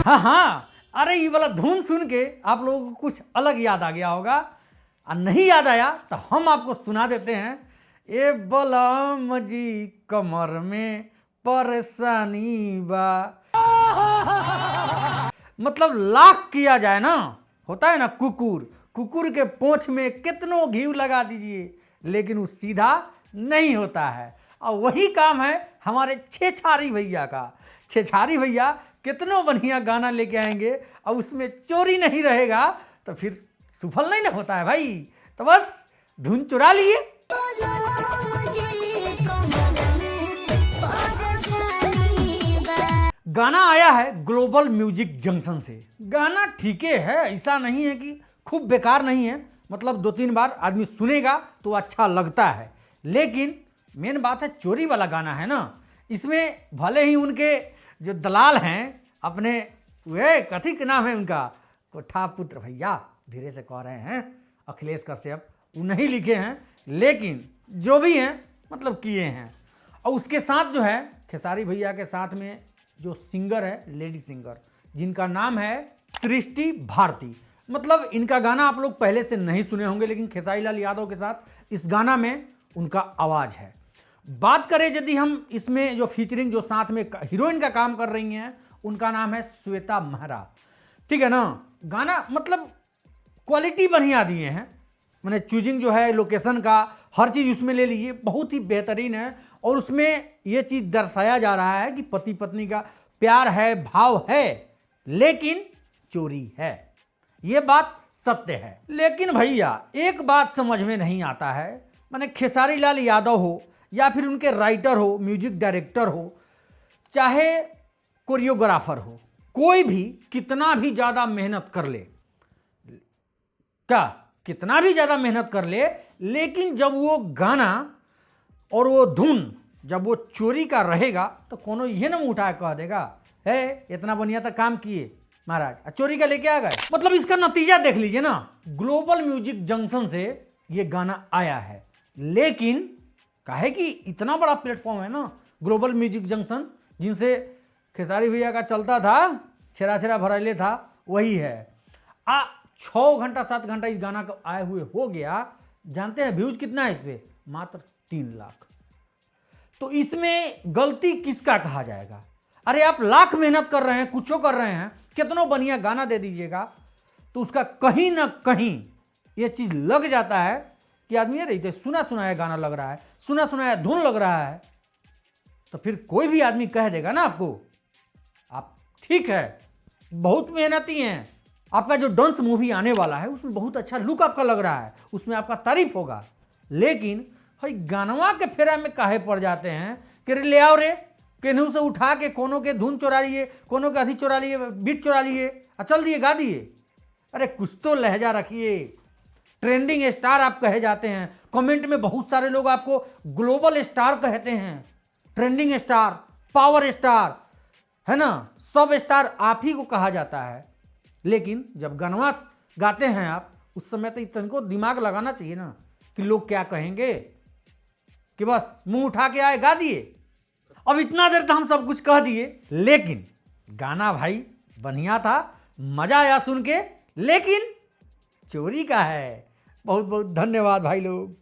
हाँ हाँ, अरे ये वाला धुन सुन के आप लोगों को कुछ अलग याद आ गया होगा, और नहीं याद आया तो हम आपको सुना देते हैं। ए बलम जी कमर में परेशानी बा, मतलब लाख किया जाए ना, होता है ना कुकुर, कुकुर के पोंछ में कितनों घी लगा दीजिए लेकिन वो सीधा नहीं होता है। और वही काम है हमारे छेछारी भैया का। छेछारी भैया कितनों बढ़िया गाना लेके आएंगे और उसमें चोरी नहीं रहेगा तो फिर सफल नहीं ना होता है भाई। तो बस धुन चुरा लिए। गाना आया है ग्लोबल म्यूजिक जंक्शन से। गाना ठीक है, ऐसा नहीं है कि खूब बेकार नहीं है, मतलब 2-3 बार आदमी सुनेगा तो अच्छा लगता है। लेकिन मेन बात है चोरी वाला गाना है ना, इसमें भले ही उनके जो दलाल हैं अपने, वे कथी के नाम है उनका, कोठा पुत्र भैया धीरे से कह रहे हैं, अखिलेश कश्यप, वो नहीं लिखे हैं, लेकिन जो भी हैं मतलब किए हैं। और उसके साथ जो है खेसारी भैया के साथ में जो सिंगर है, लेडी सिंगर, जिनका नाम है सृष्टि भारती। मतलब इनका गाना आप लोग पहले से नहीं सुने होंगे, लेकिन खेसारी लाल यादव के साथ इस गाना में उनका आवाज़ है। बात करें यदि हम इसमें जो फीचरिंग जो साथ में हीरोइन का काम कर रही हैं, उनका नाम है श्वेता महरा, ठीक है ना। गाना मतलब क्वालिटी बढ़िया दिए हैं, मैंने चूजिंग जो है लोकेशन का हर चीज़ उसमें ले लीजिए, बहुत ही बेहतरीन है। और उसमें ये चीज़ दर्शाया जा रहा है कि पति पत्नी का प्यार है, भाव है, लेकिन चोरी है, ये बात सत्य है। लेकिन भैया एक बात समझ में नहीं आता है, माने खेसारी लाल यादव हो या फिर उनके राइटर हो, म्यूजिक डायरेक्टर हो, चाहे कोरियोग्राफर हो, कोई भी कितना भी ज़्यादा मेहनत कर ले, क्या कितना भी ज़्यादा मेहनत कर ले, लेकिन जब वो गाना और वो धुन जब वो चोरी का रहेगा तो कोनो ये ना मुँह उठा कह देगा है इतना बढ़िया था काम किए महाराज, चोरी का लेके आ गए। मतलब इसका नतीजा देख लीजिए ना, ग्लोबल म्यूजिक जंक्शन से ये गाना आया है, लेकिन काहे कि इतना बड़ा प्लेटफॉर्म है ना ग्लोबल म्यूजिक जंक्शन, जिनसे खेसारी भैया का चलता था, छेरा छेरा भरैले था, वही है। 6 घंटा 7 घंटा इस गाना को आए हुए हो गया। जानते हैं व्यूज कितना है इस पर? मात्र 3 लाख। तो इसमें गलती किसका कहा जाएगा? अरे आप लाख मेहनत कर रहे हैं, कुछो कर रहे हैं, कितना बढ़िया गाना दे दीजिएगा तो उसका कहीं ना कहीं ये चीज़ लग जाता है कि आदमी रही सुना सुनाया गाना लग रहा है, सुना सुनाया धुन लग रहा है, तो फिर कोई भी आदमी कह देगा ना आपको आप ठीक है बहुत मेहनती हैं, आपका जो डांस मूवी आने वाला है उसमें बहुत अच्छा लुक आपका लग रहा है, उसमें आपका तारीफ होगा। लेकिन भाई गानवा के फेरा में काहे पड़ जाते हैं कि रे ले आओ रे, केनहू से उठा के कोनो के धुन चुरा लिए, कोनो के अधी चुरा लिए, बीट चुरा लिए, चल दिए गा दिए। अरे कुछ तो लहजा रखिए। ट्रेंडिंग स्टार आप कहे जाते हैं, कमेंट में बहुत सारे लोग आपको ग्लोबल स्टार कहते हैं, ट्रेंडिंग स्टार, पावर स्टार, है ना, सब स्टार आप ही को कहा जाता है। लेकिन जब गनवा गाते हैं आप, उस समय तो इनको दिमाग लगाना चाहिए ना कि लोग क्या कहेंगे, कि बस मुंह उठा के आए गा दिए। अब इतना देर तो हम सब कुछ कह दिए, लेकिन गाना भाई बढ़िया था, मजा आया सुन के, लेकिन चोरी का है। बहुत बहुत धन्यवाद भाई लोग।